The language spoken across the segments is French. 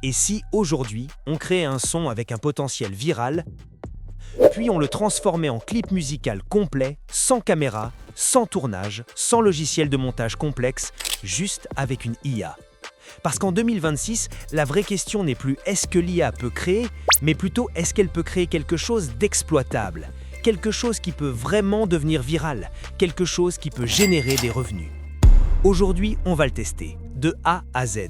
Et si, aujourd'hui, on créait un son avec un potentiel viral, puis on le transformait en clip musical complet, sans caméra, sans tournage, sans logiciel de montage complexe, juste avec une IA. Parce qu'en 2026, la vraie question n'est plus est-ce que l'IA peut créer, mais plutôt est-ce qu'elle peut créer quelque chose d'exploitable, quelque chose qui peut vraiment devenir viral, quelque chose qui peut générer des revenus. Aujourd'hui, on va le tester, de A à Z.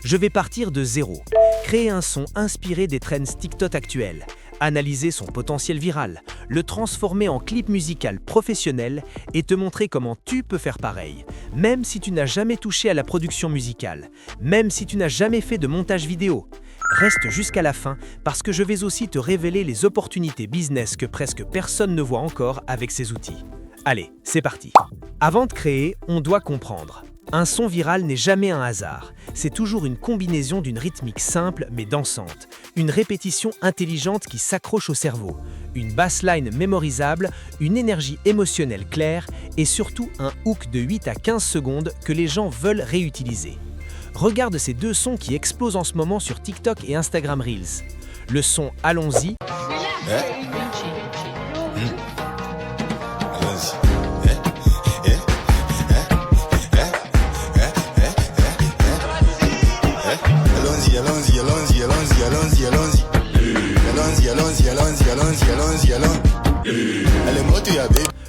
Je vais partir de zéro, créer un son inspiré des trends TikTok actuels, analyser son potentiel viral, le transformer en clip musical professionnel et te montrer comment tu peux faire pareil, même si tu n'as jamais touché à la production musicale, même si tu n'as jamais fait de montage vidéo. Reste jusqu'à la fin parce que je vais aussi te révéler les opportunités business que presque personne ne voit encore avec ces outils. Allez, c'est parti. Avant de créer, on doit comprendre. Un son viral n'est jamais un hasard, c'est toujours une combinaison d'une rythmique simple mais dansante, une répétition intelligente qui s'accroche au cerveau, une bassline mémorisable, une énergie émotionnelle claire et surtout un hook de 8 à 15 secondes que les gens veulent réutiliser. Regarde ces deux sons qui explosent en ce moment sur TikTok et Instagram Reels. Le son Allons-y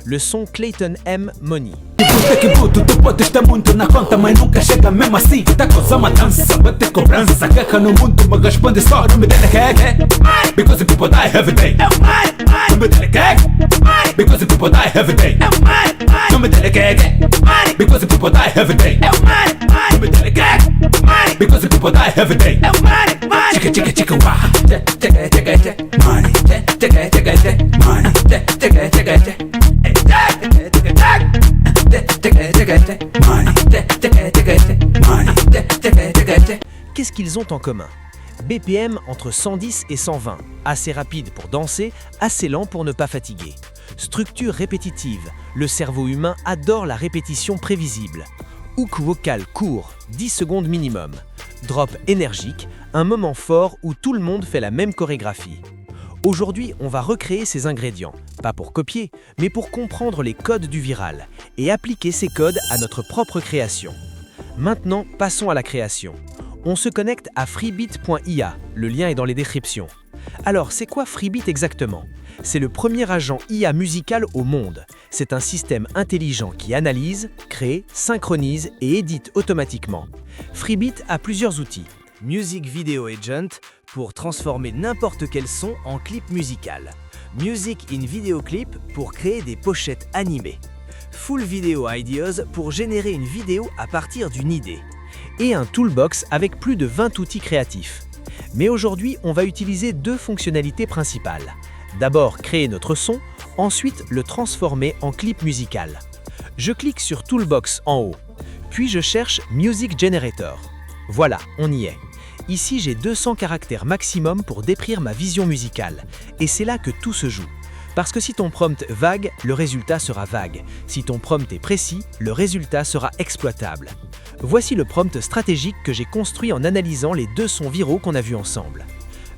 le son Clayton M. Money. Que bruto, tu podes ter muito na conta, mas nunca chega mesmo assim. Tá com uma dança, bate cobrança, caca no mundo, mas responde só, não me dê cake. Because people die every day. Não me dê cake. Because people die every day. Não me dê cake. Because people die every day. Não me dê cake. Because people die every day. Chica, chica, chica, wah. Money. Money. Qu'est-ce qu'ils ont en commun? BPM entre 110 et 120, assez rapide pour danser, assez lent pour ne pas fatiguer. Structure répétitive, le cerveau humain adore la répétition prévisible. Hook vocal court, 10 secondes minimum. Drop énergique, un moment fort où tout le monde fait la même chorégraphie. Aujourd'hui, on va recréer ces ingrédients, pas pour copier, mais pour comprendre les codes du viral et appliquer ces codes à notre propre création. Maintenant, passons à la création. On se connecte à freebeat.ia, le lien est dans les descriptions. Alors, c'est quoi Freebeat exactement? C'est le premier agent IA musical au monde. C'est un système intelligent qui analyse, crée, synchronise et édite automatiquement. Freebeat a plusieurs outils. Music Video Agent pour transformer n'importe quel son en clip musical. Music in Video Clip pour créer des pochettes animées. Full Video Ideas pour générer une vidéo à partir d'une idée. Et un toolbox avec plus de 20 outils créatifs. Mais aujourd'hui, on va utiliser deux fonctionnalités principales. D'abord, créer notre son, ensuite le transformer en clip musical. Je clique sur Toolbox en haut, puis je cherche Music Generator. Voilà, on y est. Ici, j'ai 200 caractères maximum pour décrire ma vision musicale. Et c'est là que tout se joue. Parce que si ton prompt est vague, le résultat sera vague. Si ton prompt est précis, le résultat sera exploitable. Voici le prompt stratégique que j'ai construit en analysant les deux sons viraux qu'on a vus ensemble.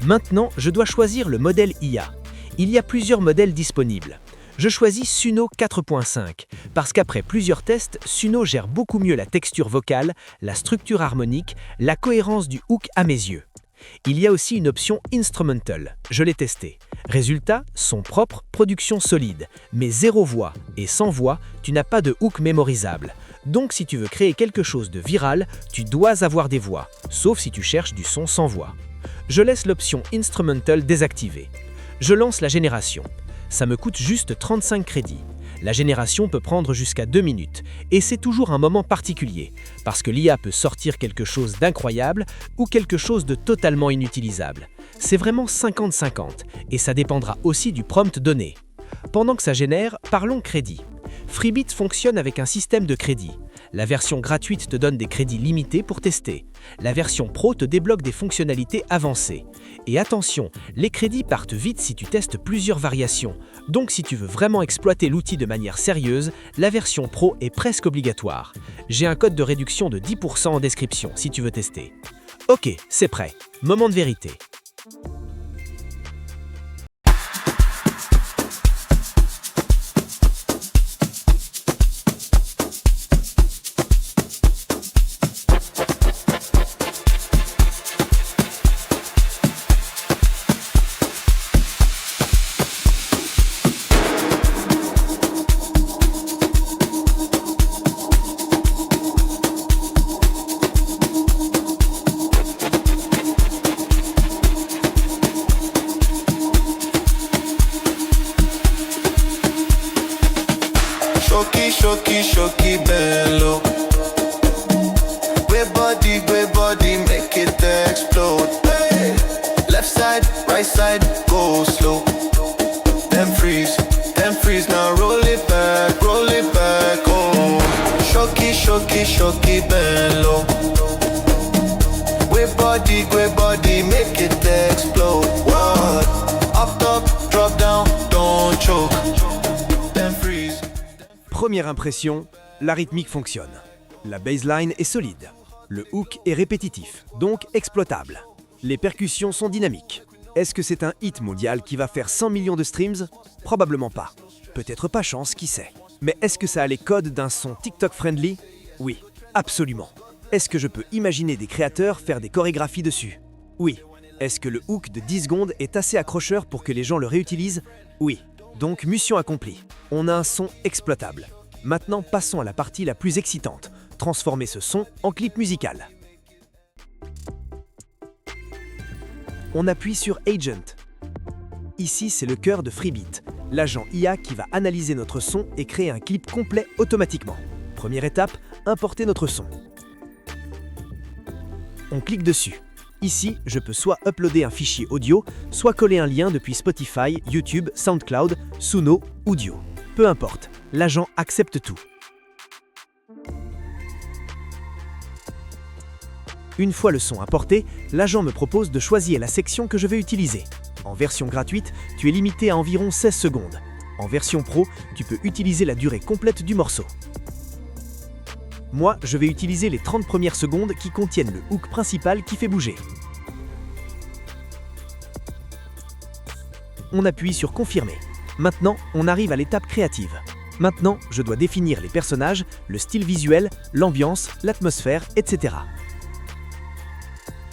Maintenant, je dois choisir le modèle IA. Il y a plusieurs modèles disponibles. Je choisis Suno 4.5 parce qu'après plusieurs tests, Suno gère beaucoup mieux la texture vocale, la structure harmonique, la cohérence du hook à mes yeux. Il y a aussi une option Instrumental, je l'ai testé. Résultat, son propre, production solide, mais zéro voix, et sans voix, tu n'as pas de hook mémorisable. Donc si tu veux créer quelque chose de viral, tu dois avoir des voix, sauf si tu cherches du son sans voix. Je laisse l'option Instrumental désactivée. Je lance la génération. Ça me coûte juste 35 crédits. La génération peut prendre jusqu'à 2 minutes, et c'est toujours un moment particulier, parce que l'IA peut sortir quelque chose d'incroyable ou quelque chose de totalement inutilisable. C'est vraiment 50-50, et ça dépendra aussi du prompt donné. Pendant que ça génère, parlons crédit. Freebeat fonctionne avec un système de crédit. La version gratuite te donne des crédits limités pour tester. La version pro te débloque des fonctionnalités avancées. Et attention, les crédits partent vite si tu testes plusieurs variations. Donc si tu veux vraiment exploiter l'outil de manière sérieuse, la version pro est presque obligatoire. J'ai un code de réduction de 10% en description si tu veux tester. Ok, c'est prêt. Moment de vérité. Shoki bello. Great body, make it explode. Hey. Left side, right side, go slow. Then freeze, now roll it back, oh. Shoki bello. Great body, make it explode. What? Up top, drop down, don't choke. Then freeze. Première impression, la rythmique fonctionne. La baseline est solide. Le hook est répétitif, donc exploitable. Les percussions sont dynamiques. Est-ce que c'est un hit mondial qui va faire 100 millions de streams? Probablement pas. Peut-être pas chance, qui sait. Mais est-ce que ça a les codes d'un son TikTok-friendly? Oui, absolument. Est-ce que je peux imaginer des créateurs faire des chorégraphies dessus? Oui. Est-ce que le hook de 10 secondes est assez accrocheur pour que les gens le réutilisent? Oui. Donc mission accomplie. On a un son exploitable. Maintenant, passons à la partie la plus excitante. Transformer ce son en clip musical. On appuie sur Agent. Ici, c'est le cœur de Freebeat, l'agent IA qui va analyser notre son et créer un clip complet automatiquement. Première étape, importer notre son. On clique dessus. Ici, je peux soit uploader un fichier audio, soit coller un lien depuis Spotify, YouTube, SoundCloud, Suno, Udio. Peu importe, l'agent accepte tout. Une fois le son importé, l'agent me propose de choisir la section que je vais utiliser. En version gratuite, tu es limité à environ 16 secondes. En version pro, tu peux utiliser la durée complète du morceau. Moi, je vais utiliser les 30 premières secondes qui contiennent le hook principal qui fait bouger. On appuie sur Confirmer. Maintenant, on arrive à l'étape créative. Maintenant, je dois définir les personnages, le style visuel, l'ambiance, l'atmosphère, etc.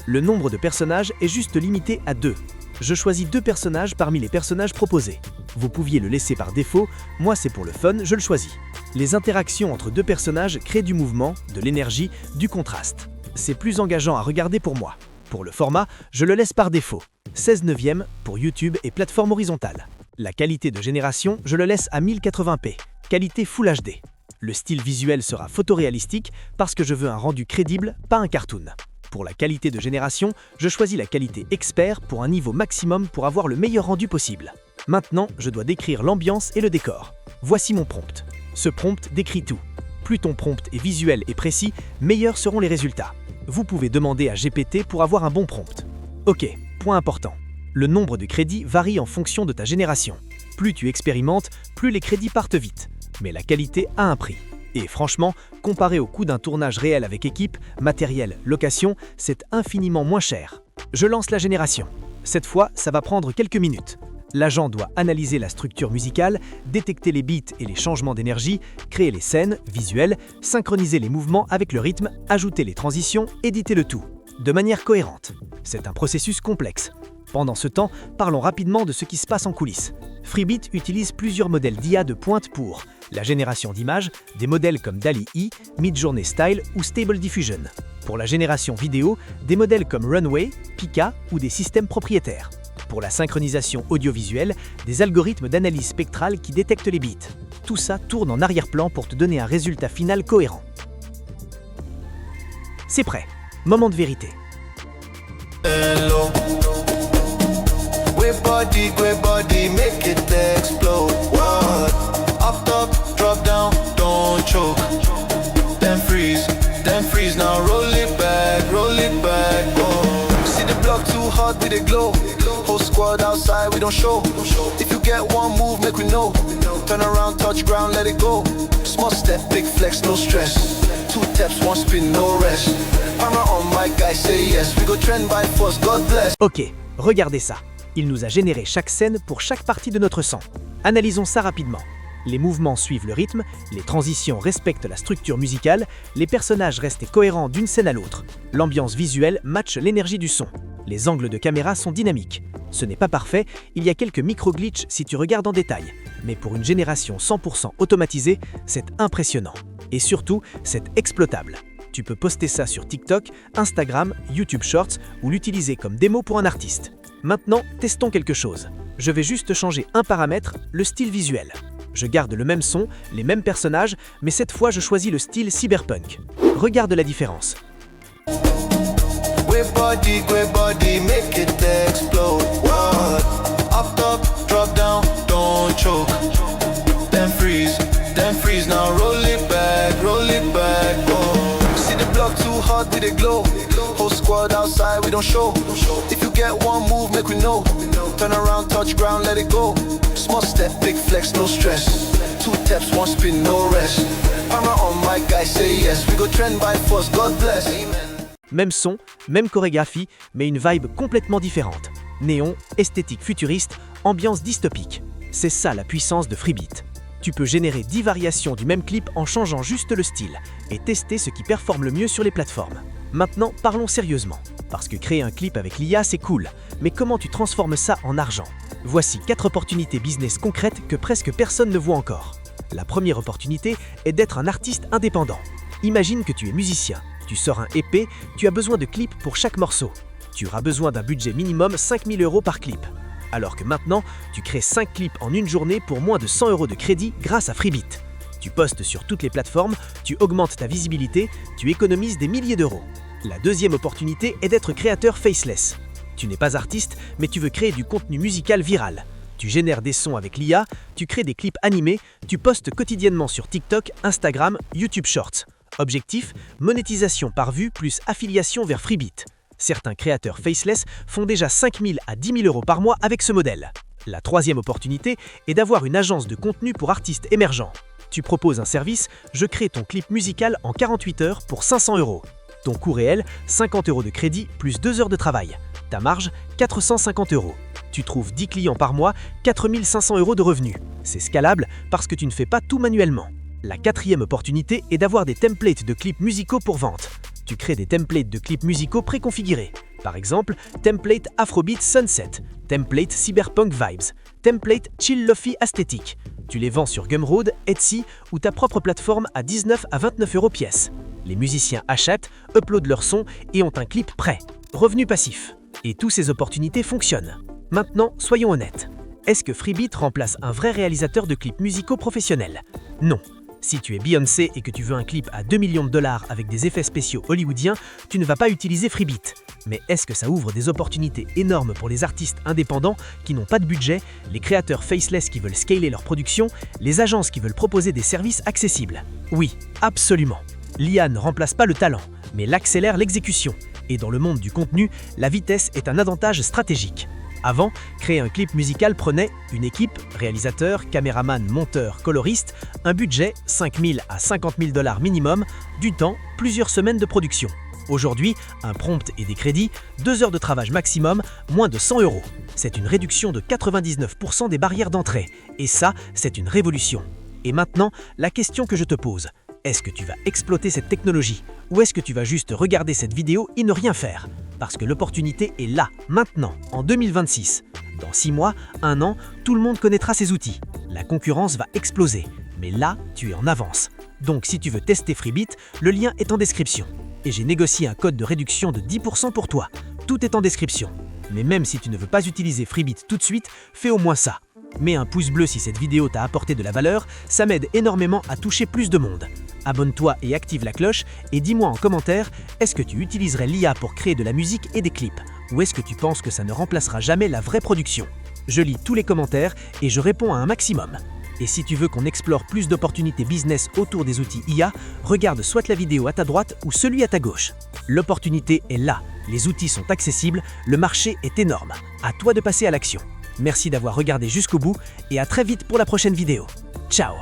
Le nombre de personnages est juste limité à 2. Je choisis 2 personnages parmi les personnages proposés. Vous pouviez le laisser par défaut, moi c'est pour le fun, je le choisis. Les interactions entre 2 personnages créent du mouvement, de l'énergie, du contraste. C'est plus engageant à regarder pour moi. Pour le format, je le laisse par défaut. 16:9 pour YouTube et plateforme horizontale. La qualité de génération, je le laisse à 1080p, qualité Full HD. Le style visuel sera photoréalistique parce que je veux un rendu crédible, pas un cartoon. Pour la qualité de génération, je choisis la qualité expert pour un niveau maximum pour avoir le meilleur rendu possible. Maintenant, je dois décrire l'ambiance et le décor. Voici mon prompt. Ce prompt décrit tout. Plus ton prompt est visuel et précis, meilleurs seront les résultats. Vous pouvez demander à GPT pour avoir un bon prompt. Ok, point important. Le nombre de crédits varie en fonction de ta génération. Plus tu expérimentes, plus les crédits partent vite. Mais la qualité a un prix. Et franchement, comparé au coût d'un tournage réel avec équipe, matériel, location, c'est infiniment moins cher. Je lance la génération. Cette fois, ça va prendre quelques minutes. L'agent doit analyser la structure musicale, détecter les beats et les changements d'énergie, créer les scènes, visuels, synchroniser les mouvements avec le rythme, ajouter les transitions, éditer le tout. De manière cohérente. C'est un processus complexe. Pendant ce temps, parlons rapidement de ce qui se passe en coulisses. Freebeat utilise plusieurs modèles d'IA de pointe pour la génération d'images, des modèles comme DALL-E, Midjourney Style ou Stable Diffusion. Pour la génération vidéo, des modèles comme Runway, Pika ou des systèmes propriétaires. Pour la synchronisation audiovisuelle, des algorithmes d'analyse spectrale qui détectent les beats. Tout ça tourne en arrière-plan pour te donner un résultat final cohérent. C'est prêt. Moment de vérité. Hello. Great body, make it explode. What? Up top, drop down, don't choke. Then freeze, now roll it back, oh. See the block too hot with a glow. Whole squad outside, we don't show. If you get one move, make we know. Turn around, touch ground, let it go. Small step, big flex, no stress. 2 taps, 1 spin, no rest. Hammer on my guy, say yes. We go trend by force, God bless. Ok, regardez ça. Il nous a généré chaque scène pour chaque partie de notre son. Analysons ça rapidement. Les mouvements suivent le rythme, les transitions respectent la structure musicale, les personnages restent cohérents d'une scène à l'autre. L'ambiance visuelle matche l'énergie du son. Les angles de caméra sont dynamiques. Ce n'est pas parfait, il y a quelques micro-glitches si tu regardes en détail. Mais pour une génération 100% automatisée, c'est impressionnant. Et surtout, c'est exploitable. Tu peux poster ça sur TikTok, Instagram, YouTube Shorts ou l'utiliser comme démo pour un artiste. Maintenant, testons quelque chose. Je vais juste changer un paramètre, le style visuel. Je garde le même son, les mêmes personnages, mais cette fois je choisis le style cyberpunk. Regarde la différence. Great body, make it explode. What? Up top, drop down, don't choke. Then freeze, now roll it back, oh. See the block too hot, did it glow? Whole squad outside, we don't show. If you get one move, make we know. Turn around, touch ground, let it go. Small step, big flex, no stress. 2 taps, 1 spin, no rest. Hammer on my guy, say yes. We go trend by force, God bless. Même son, même chorégraphie, mais une vibe complètement différente. Néon, esthétique futuriste, ambiance dystopique. C'est ça la puissance de Freebeat. Tu peux générer 10 variations du même clip en changeant juste le style et tester ce qui performe le mieux sur les plateformes. Maintenant, parlons sérieusement. Parce que créer un clip avec l'IA, c'est cool. Mais comment tu transformes ça en argent? Voici 4 opportunités business concrètes que presque personne ne voit encore. La première opportunité est d'être un artiste indépendant. Imagine que tu es musicien. Tu sors un EP, tu as besoin de clips pour chaque morceau. Tu auras besoin d'un budget minimum 5 000 € par clip. Alors que maintenant, tu crées 5 clips en une journée pour moins de 100 € de crédit grâce à Freebeat. Tu postes sur toutes les plateformes, tu augmentes ta visibilité, tu économises des milliers d'euros. La deuxième opportunité est d'être créateur faceless. Tu n'es pas artiste, mais tu veux créer du contenu musical viral. Tu génères des sons avec l'IA, tu crées des clips animés, tu postes quotidiennement sur TikTok, Instagram, YouTube Shorts. Objectif, monétisation par vue plus affiliation vers Freebeat. Certains créateurs faceless font déjà 5 000 à 10 000 € par mois avec ce modèle. La troisième opportunité est d'avoir une agence de contenu pour artistes émergents. Tu proposes un service, je crée ton clip musical en 48 heures pour 500 €. Ton coût réel, 50 € de crédit plus 2 heures de travail. Ta marge, 450 €. Tu trouves 10 clients par mois, 4 500 € de revenus. C'est scalable parce que tu ne fais pas tout manuellement. La quatrième opportunité est d'avoir des templates de clips musicaux pour vente. Tu crées des templates de clips musicaux préconfigurés. Par exemple, template Afrobeat Sunset, template Cyberpunk Vibes, template Chill Lofi Aesthetic. Tu les vends sur Gumroad, Etsy ou ta propre plateforme à 19 à 29 € pièce. Les musiciens achètent, uploadent leur son et ont un clip prêt. Revenu passif. Et toutes ces opportunités fonctionnent. Maintenant, soyons honnêtes. Est-ce que Freebeat remplace un vrai réalisateur de clips musicaux professionnels? Non. Si tu es Beyoncé et que tu veux un clip à 2 millions de dollars avec des effets spéciaux hollywoodiens, tu ne vas pas utiliser Freebeat. Mais est-ce que ça ouvre des opportunités énormes pour les artistes indépendants qui n'ont pas de budget, les créateurs faceless qui veulent scaler leur production, les agences qui veulent proposer des services accessibles? Oui, absolument. L'IA ne remplace pas le talent, mais l'accélère l'exécution. Et dans le monde du contenu, la vitesse est un avantage stratégique. Avant, créer un clip musical prenait une équipe, réalisateur, caméraman, monteur, coloriste, un budget 5 000 à 50 000 $ minimum, du temps, plusieurs semaines de production. Aujourd'hui, un prompt et des crédits, 2 heures de travail maximum, moins de 100 €. C'est une réduction de 99% des barrières d'entrée. Et ça, c'est une révolution. Et maintenant, la question que je te pose, est-ce que tu vas exploiter cette technologie ou est-ce que tu vas juste regarder cette vidéo et ne rien faire? Parce que l'opportunité est là, maintenant, en 2026. Dans 6 mois, 1 an, tout le monde connaîtra ces outils. La concurrence va exploser. Mais là, tu es en avance. Donc si tu veux tester Freebeat, le lien est en description. Et j'ai négocié un code de réduction de 10% pour toi. Tout est en description. Mais même si tu ne veux pas utiliser Freebeat tout de suite, fais au moins ça. Mets un pouce bleu si cette vidéo t'a apporté de la valeur, ça m'aide énormément à toucher plus de monde. Abonne-toi et active la cloche et dis-moi en commentaire, est-ce que tu utiliserais l'IA pour créer de la musique et des clips? Ou est-ce que tu penses que ça ne remplacera jamais la vraie production? Je lis tous les commentaires et je réponds à un maximum. Et si tu veux qu'on explore plus d'opportunités business autour des outils IA, regarde soit la vidéo à ta droite ou celui à ta gauche. L'opportunité est là, les outils sont accessibles, le marché est énorme. À toi de passer à l'action. Merci d'avoir regardé jusqu'au bout et à très vite pour la prochaine vidéo. Ciao!